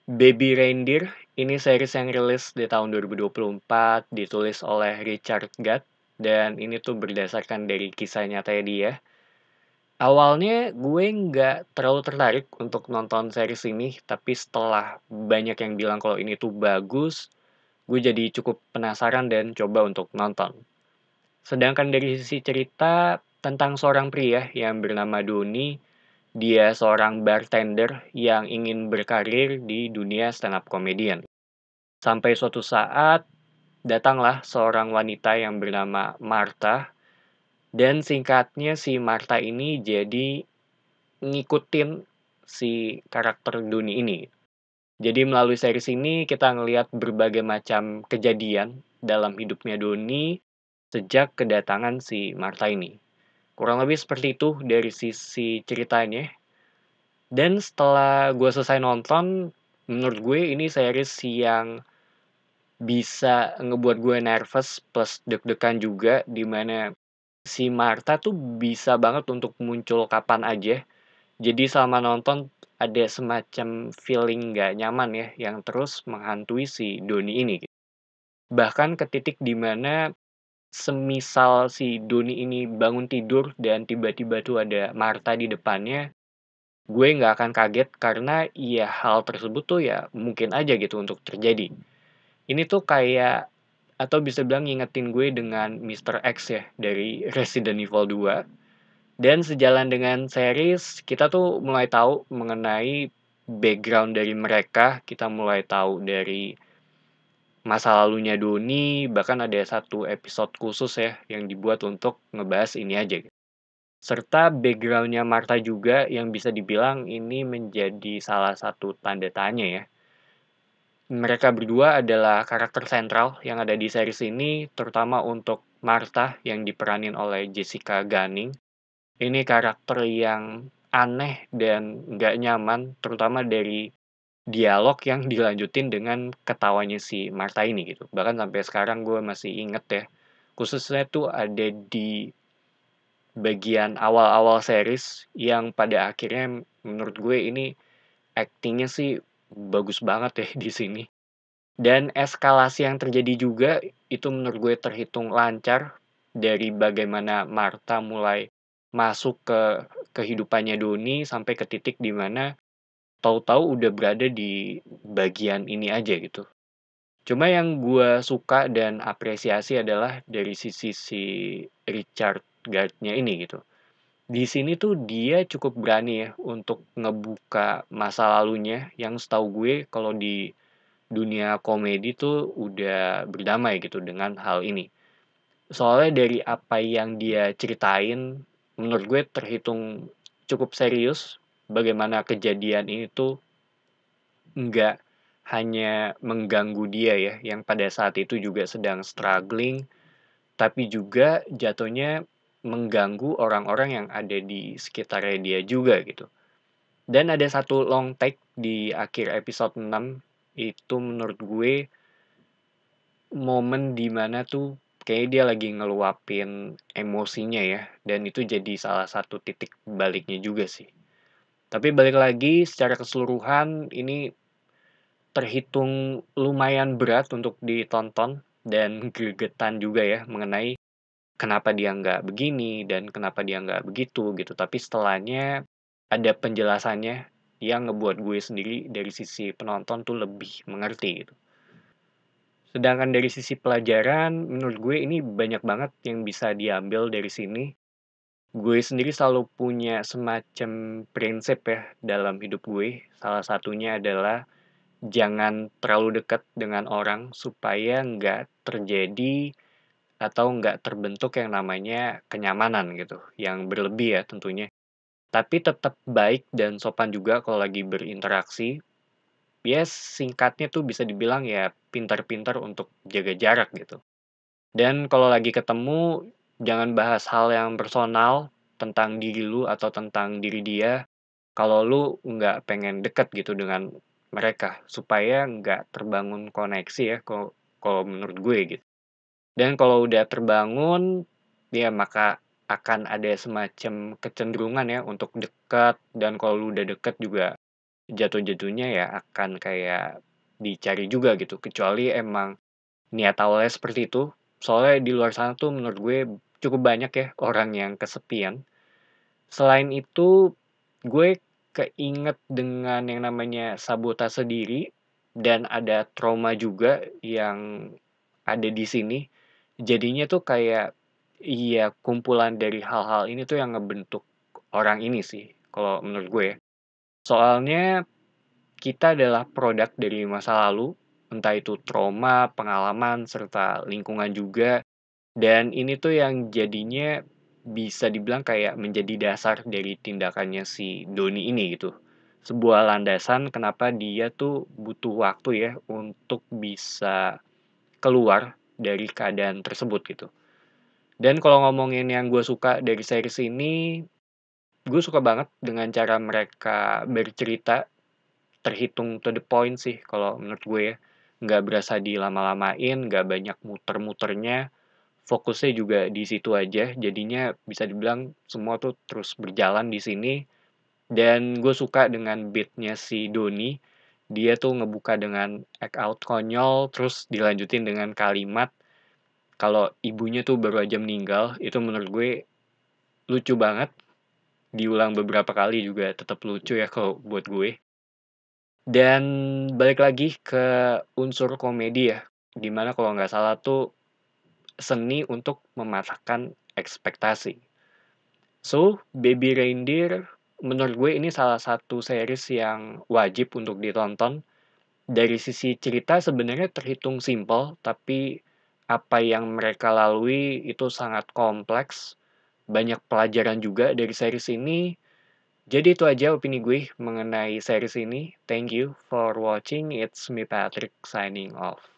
Baby Reindeer ini series yang rilis di tahun 2024, ditulis oleh Richard Gadd, dan ini tuh berdasarkan dari kisah nyatanya dia. Awalnya gue nggak terlalu tertarik untuk nonton series ini, tapi setelah banyak yang bilang kalau ini tuh bagus, gue jadi cukup penasaran dan coba untuk nonton. Sedangkan dari sisi cerita tentang seorang pria yang bernama Doni, dia seorang bartender yang ingin berkarir di dunia stand up comedian. Sampai suatu saat, datanglah seorang wanita yang bernama Martha, dan singkatnya si Martha ini jadi ngikutin si karakter Doni ini. Jadi melalui series ini kita ngelihat berbagai macam kejadian dalam hidupnya Doni sejak kedatangan si Martha ini. Kurang lebih seperti itu dari sisi ceritanya. Dan setelah gue selesai nonton, menurut gue ini series yang bisa ngebuat gue nervous plus deg-degan juga, di mana si Martha tuh bisa banget untuk muncul kapan aja. Jadi selama nonton ada semacam feeling nggak nyaman ya, yang terus menghantui si Doni ini. Bahkan ke titik di mana semisal si Doni ini bangun tidur dan tiba-tiba tuh ada Martha di depannya, gue nggak akan kaget karena ya hal tersebut tuh ya mungkin aja gitu untuk terjadi. Ini tuh kayak atau bisa bilang ngingetin gue dengan Mr. X ya dari Resident Evil 2. Dan sejalan dengan series, kita tuh mulai tahu mengenai background dari mereka, kita mulai tahu dari masa lalunya Doni, bahkan ada satu episode khusus ya yang dibuat untuk ngebahas ini aja. Serta backgroundnya Martha juga yang bisa dibilang ini menjadi salah satu tanda tanya ya. Mereka berdua adalah karakter sentral yang ada di series ini, terutama untuk Martha yang diperanin oleh Jessica Gunning. Ini karakter yang aneh dan nggak nyaman, terutama dari dialog yang dilanjutin dengan ketawanya si Martha ini gitu. Bahkan sampai sekarang gue masih inget ya. Khususnya tuh ada di bagian awal-awal series yang pada akhirnya menurut gue ini aktingnya sih bagus banget ya di sini. Dan eskalasi yang terjadi juga itu menurut gue terhitung lancar dari bagaimana Martha mulai masuk ke kehidupannya Doni sampai ke titik di mana tahu-tahu udah berada di bagian ini aja gitu. Cuma yang gue suka dan apresiasi adalah dari sisi si Richard Gere-nya ini gitu. Di sini tuh dia cukup berani ya untuk ngebuka masa lalunya yang setahu gue kalau di dunia komedi tuh udah berdamai gitu dengan hal ini. Soalnya dari apa yang dia ceritain, menurut gue terhitung cukup serius bagaimana kejadian ini tuh nggak hanya mengganggu dia ya, yang pada saat itu juga sedang struggling, tapi juga jatuhnya mengganggu orang-orang yang ada di sekitarnya dia juga gitu. Dan ada satu long take di akhir episode 6 itu menurut gue momen dimana tuh kayaknya dia lagi ngeluapin emosinya ya, dan itu jadi salah satu titik baliknya juga sih. Tapi balik lagi secara keseluruhan ini terhitung lumayan berat untuk ditonton dan gregetan juga ya mengenai kenapa dia nggak begini dan kenapa dia nggak begitu gitu. Tapi setelahnya ada penjelasannya yang ngebuat gue sendiri dari sisi penonton tuh lebih mengerti gitu. Sedangkan dari sisi pelajaran, menurut gue ini banyak banget yang bisa diambil dari sini. Gue sendiri selalu punya semacam prinsip ya dalam hidup gue. Salah satunya adalah jangan terlalu dekat dengan orang supaya nggak terjadi atau nggak terbentuk yang namanya kenyamanan gitu, yang berlebih ya tentunya. Tapi tetap baik dan sopan juga kalau lagi berinteraksi. Ya singkatnya tuh bisa dibilang ya pintar-pintar untuk jaga jarak gitu. Dan kalau lagi ketemu jangan bahas hal yang personal tentang diri lu atau tentang diri dia kalau lu nggak pengen deket gitu dengan mereka supaya nggak terbangun koneksi ya kalau kalau menurut gue gitu. Dan kalau udah terbangun ya maka akan ada semacam kecenderungan ya untuk dekat dan kalau lu udah deket juga jatuh-jatuhnya ya akan kayak dicari juga gitu, kecuali emang niat awalnya seperti itu. Soalnya di luar sana tuh menurut gue cukup banyak ya orang yang kesepian. Selain itu, gue keinget dengan yang namanya sabotase diri dan ada trauma juga yang ada di sini. Jadinya tuh kayak, iya, kumpulan dari hal-hal ini tuh yang ngebentuk orang ini sih, kalau menurut gue ya. Soalnya kita adalah produk dari masa lalu, entah itu trauma, pengalaman, serta lingkungan juga. Dan ini tuh yang jadinya bisa dibilang kayak menjadi dasar dari tindakannya si Doni ini gitu. Sebuah landasan kenapa dia tuh butuh waktu ya untuk bisa keluar dari keadaan tersebut gitu. Dan kalau ngomongin yang gue suka dari series ini, gue suka banget dengan cara mereka bercerita, terhitung to the point sih kalau menurut gue ya. Nggak berasa dilama-lamain, nggak banyak muter-muternya, fokusnya juga di situ aja, jadinya bisa dibilang semua tuh terus berjalan di sini. Dan gue suka dengan beatnya si Doni, dia tuh ngebuka dengan act out konyol, terus dilanjutin dengan kalimat, kalau ibunya tuh baru aja meninggal, itu menurut gue lucu banget, diulang beberapa kali juga tetap lucu ya kalau buat gue. Dan balik lagi ke unsur komedi ya, dimana kalau nggak salah tuh seni untuk mematahkan ekspektasi. So, Baby Reindeer menurut gue ini salah satu series yang wajib untuk ditonton. Dari sisi cerita sebenarnya terhitung simpel, tapi apa yang mereka lalui itu sangat kompleks. Banyak pelajaran juga dari series ini. Jadi itu aja opini gue mengenai series ini. Thank you for watching. It's me Patrick signing off.